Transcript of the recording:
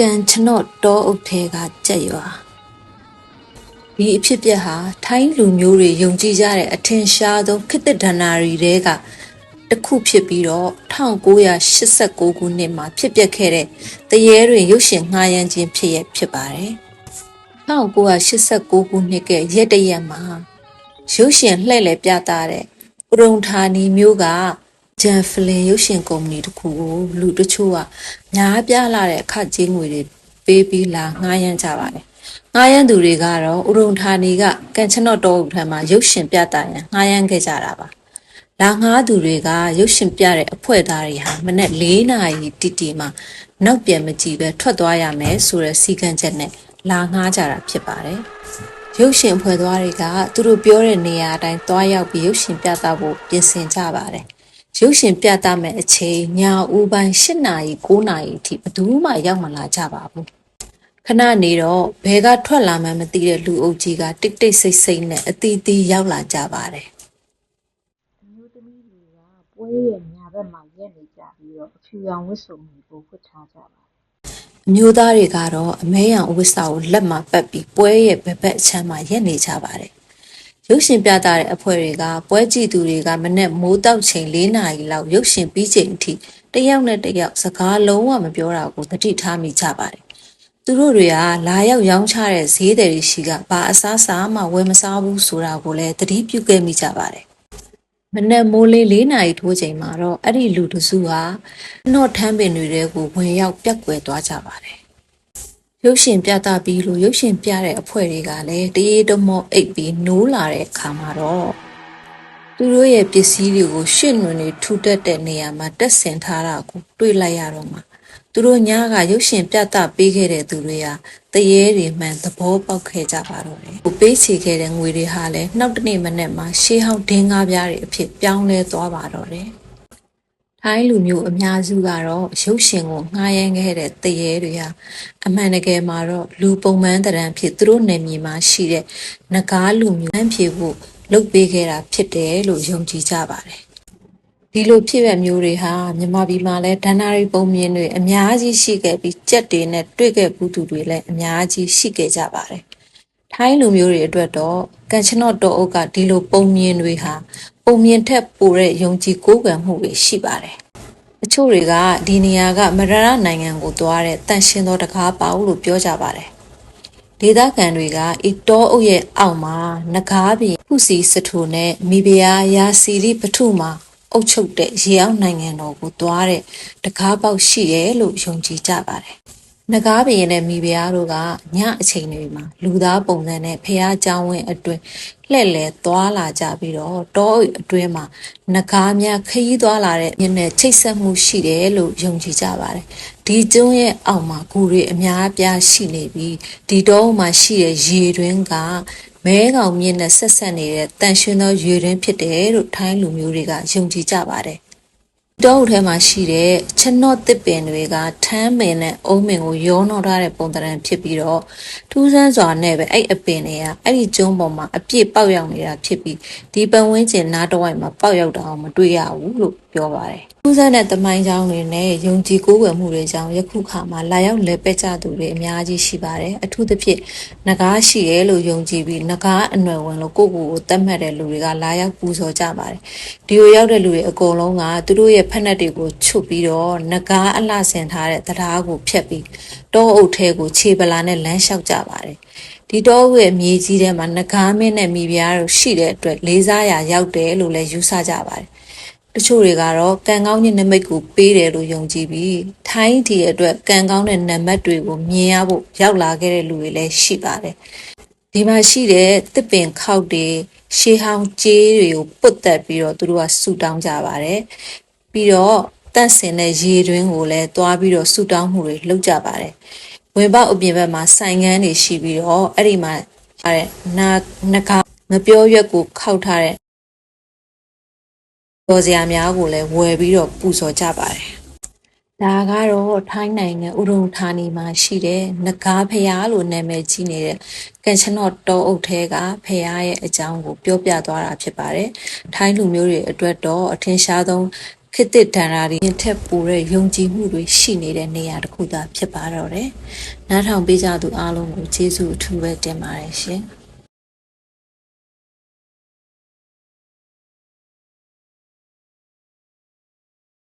ကန်ချနော့တောအုပ်ထဲကကြက်ရွာဒီအဖြစ်ပြက်ဟာထိုင်းလူမျိုးတွေယုံကြည်ကြတဲ့အထင်ရှားဆုံးခေတ်သစ်ဒဏ္ဍာရီတွေကတစ်ခုဖြစ်ပြီးတော့1989ခုနှစ်မှာဖြစ်ပျက်ခဲ့တဲ့တရေတွင်ရုပ်ရှင်ငှားရမ်းခြင်းဖြစ်ပါတယ်1989ခုနှစ်ကရက်တရက်မှာရုပ်ရှင်လှည့်လည်ပြသတဲ့ဥရုံဌာနီမျိုးကဂျန်ဖလင်ရုပ်ရှင်ကုမ္ပဏီတစ်ခုကိုလူတချို့ကများပြားလာတဲ့အခကြေးငွေတွေပေးပြီးလာငှားရမ်းကြပါတယ်။ငှားရမ်းသူတွေကတော့ဥရုံဌာနီကကန်ချနော့တောအုပ်ထံမှာရုပ်ရှင်ပြသရန်ငှားရမ်းခဲ့ကြတာပါ။လာငှားသူတွေကရုပ်ရှင်ပြတဲ့အဖွဲ့သားတွေဟာမနက်4နာရီတီမှာနောက်ပြန်မကြည့်ပဲထွက်သွားရမယ်ဆိုတဲ့စီကံချက်နဲ့လာငှားကြတာဖြစ်ပါတယ်။ရုပ်ရှင်ဖွဲ့သွားတွေကသူတို့ပြောတဲ့နေရာအတိုင်းသွားရောက်ပြီးရုပ်ရှင်ပြသဖို့ပြင်ဆင်ကြပါတယ်။ရုပ်ရှင်ပြသမဲ့အချိန်ညဦးပိုင်း8နာရီ9နာရီအထိဘယ်သူမှရောက်မလာကြပါဘူးခဏနေတော့ဘဲကထွက်လာမှမသိတဲ့လူအုပ်ကြီးကတိတ်တိတ်ဆိတ်ဆိတ်နဲ့အတီးတီးရောက်လာကြပါတယ်မျိုးသမီးတွေကပွဲရဲ့ညာဘက်မှာရက်နေကြပြီးတော့အဖြူရောင်ဝတ်စုံတွေကိုဖွတ်ထားကြပါတယ်အမျိုးသားတွေကတော့အမဲရောင်ဝတ်စာကိုလက်မှာပတ်ပြီးပွဲရဲ့ဘက်အချမ်းမှာရက်နေကြပါတယ်ရုပ်ရှင်ပြသတဲ့အဖွဲ့တွေကပွဲကြည့်သူတွေကမနေ့မိုးတောက်ချိန်4နာရီလောက်ရုပ်ရှင်ပြီးချိန်အထိတယောက်နဲ့တယောက်စကားလုံးဝမပြောတာကိုသတိထားမိကြပါတယ်။သူတို့တွေကလာရောက်ရောင်းချတဲ့ဈေးသည်တွေရှိကဘာအစားစားမှဝယ်မစားဘူးဆိုတာကိုလည်းသတိပြုခဲ့မိကြပါတယ်။မနေ့မိုးလေး4နာရီထိုးချိန်မှာတော့အဲ့ဒီလူတစုဟာနှော့ထမ်းပင်တွေကိုဝင်ရောက်ပြက်ကွယ်သွားကြပါတယ်။ရုပ်ရှင်ပြသပြီးလို့ရုပ်ရှင်ပြတဲ့အဖွဲ့တွေကလည်းတရေတမောအိပ်ပြီးနိုးလာတဲ့အခါမှာတော့သူတို့ရဲ့ပစ္စည်းတွေကိုရှစ်နွန်တွေထူတက်တဲ့နေရာမှာတက်ဆင်ထားတာကိုတွေ့လိုက်ရတော့မှသူတို့ညကရုပ်ရှင်ပြသပေးခဲ့တဲ့သူတွေဟာတရေတွေမှန်သဘောပေါက်ခဲ့ကြပါတော့တယ်။ပေးချေခဲ့တဲ့ငွေတွေဟာလည်းနောက်တစ်နေ့မနေ့မှာရှေးဟောင်းဒင်းကားပြားတွေအဖြစ်ပြောင်းလဲသွားပါတော့တယ်။ထိုင်းလူမျိုးအများစုကတော့ရုပ်ရှင်ကိုငှားရမ်းခဲ့တဲ့တရေတွေဟာအမှန်တကယ်မှာတော့လူပုံမှန်တရံဖြစ်သူတို့နယ်မြေမှာရှိတဲ့နဂါးလူမျိုးအဖြစ်ဖို့လုပ်ပေးခဲ့တာဖြစ်တယ်လို့ယုံကြည်ကြပါတယ်။ဒီလိုဖြစ်ရမျိုးတွေဟာမြန်မာပြည်မှာလည်းဒဏ္ဍာရီပုံမြင်တွေအများကြီးရှိခဲ့ပြီးကြက်တွေနဲ့တွေ့ခဲ့ဘူးသူတွေလည်းအများကြီးရှိခဲ့ကြပါတယ်။ထိုင်းလူမျိုးတွေအတွက်တော့ကန်ချနော့တောအုပ်ကဒီလိုပုံမြင်တွေဟာပုံမြင်ထက်ပိုတဲ့ယုံကြည်ကိုးကွယ်မှုတွေရှိပါတယ်။အချို့တွေကဒီနေရာကမရရနိုင်ငံကိုသွားတဲ့တန်ရှင်သောတကားပေါလို့ပြောကြပါတယ်။ဒေသခံတွေကဤတောအုပ်ရဲ့အောက်မှာနဂါးပြင်ခုစီစထိုနဲ့မိဖုရားရာစီရီပထုမှာအုပ်ချုပ်တဲ့ရေအောင်နိုင်ငံတော်ကိုသွားတဲ့တကားပေါက်ရှိတယ်လို့ယုံကြည်ကြပါတယ်။နဂါးပြင်နဲ့မိဖုရားတို့ကညအချိန်တွေမှာလူသားပုံစံနဲ့ဖုရားကျောင်းဝင်းအတွင်းလှည့်လည်သွားလာကြပြီးတော့တောအုပ်အတွင်းမှာနဂါးများခရီးသွားလာတဲ့မျက်နှာချိတ်ဆက်မှုရှိတယ်လို့ယုံကြည်ကြပါတယ်။ဒီကျွန်းရဲ့အောက်မှာဂူတွေအများအပြားရှိနေပြီးဒီတောအုပ်မှာရှိတဲ့ရေတွင်းကမဲကောင်မြင့်နဲ့ဆက်နေတဲ့တန်ရှင်းသောရေတွင်းဖြစ်တယ်လို့ထိုင်းလူမျိုးတွေကယုံကြည်ကြပါတယ်။တောအုပ်ထဲမှာရှိတဲ့ချနော့တစ်ပင်တွေကထမ်းပင်နဲ့အုံးပင်ကိုရောနှောထားတဲ့ပုံသဏ္ဍာန်ဖြစ်ပြီးတော့ထူးဆန်းစွာနဲ့ပဲအဲ့အပင်တွေကအဲ့ဒီကျုံးပေါ်မှာအပြည့်ပေါက်ရောက်နေတာဖြစ်ပြီးဒီပတ်ဝန်းကျင်နားတစ်ဝိုက်မှာပေါက်ရောက်တာအောင်မတွေ့ရဘူးလို့ပြောပါတယ်။ထူးဆန်းတဲ့သမိုင်းကြောင်းတွေနဲ့ယုံကြည်ကိုးကွယ်မှုတွေကြောင့်ယခုခါမှာလာရောက်လဲပက်ကြသူတွေအများကြီးရှိပါတယ်။အထူးသဖြင့်နဂါးရှိရဲလို့ယုံကြည်ပြီးနဂါးအနွယ်ဝင်လို့ကိုသတ်မှတ်တဲ့လူတွေကလာရောက်ပူဇော်ကြပါတယ်။ဒီလိုရောက်တဲ့လူတွေအကုန်လုံးကသူတို့ရဲ့ဖက်နှက်တွေကိုချွတ်ပြီးတော့နဂါးအလှဆင်ထားတဲ့တရားကိုဖျက်ပြီးတောအုပ်ထဲကိုခြေပလာနဲ့လမ်းလျှောက်ကြပါတယ်။ဒီတောအုပ်ရဲ့မြေကြီးထဲမှာနဂါးမင်းနဲ့မိဖုရားတို့ရှိတဲ့အတွက်လေးစားရာရောက်တယ်လို့လည်းယူဆကြပါတယ်။တချို့တွေကတော့ကံကောင်းခြင်းနမိတ်ကိုပေးတယ်လို့ယုံကြည်ပြီးထိုင်းတီအတွက်ကံကောင်းတဲ့နံပါတ်တွေကိုမြင်ရဖို့ရောက်လာခဲ့တဲ့လူတွေလည်းရှိပါတယ်။ဒီမှာရှိတဲ့တစ်ပင်ခောက်တွေရှေးဟောင်းကျေးတွေကိုပုတ်တက်ပြီးတော့သူတို့ကဆူတောင်းကြပါတယ်။ပြီးတော့တန့်စင်တဲ့ရေတွင်းကိုလည်းတွားပြီးတော့ဆူတောင်းမှုတွေလုပ်ကြပါတယ်။ဝင်ပေါက်အပြင်ဘက်မှာဆိုင်ငန်းတွေရှိပြီးတော့အဲ့ဒီမှာနဂါငပြောရွက်ကိုခောက်ထားတဲ့တော်စရာများကိုလည်းဝယ်ပြီးတော့ပူဇော်ကြပါတယ်။ဒါကတော့ထိုင်းနိုင်ငံဥရုံဌာနီမှာရှိတဲ့နဂါးဖျားလို့နာမည်ကြီးနေတဲ့ကန်ချနော့တောအုပ်ထဲကဖျားရဲ့အကြောင်းကိုပြောပြသွားတာဖြစ်ပါတယ်။ထိုင်းလူမျိုးတွေအတွက်တော့အထင်ရှားဆုံးခ ခေတ်သစ်ဒဏ္ဍာရီရင်ထက်ပိုတဲ့ယုံကြည်မှုတွေရှိနေတဲ့နေရာတစ်ခုသာဖြစ်ပါတော့တယ်။နားထောင်ပေးကြသူအားလုံးကိုကျေးဇူးအထူးပဲတင်ပါတယ်ရှင်။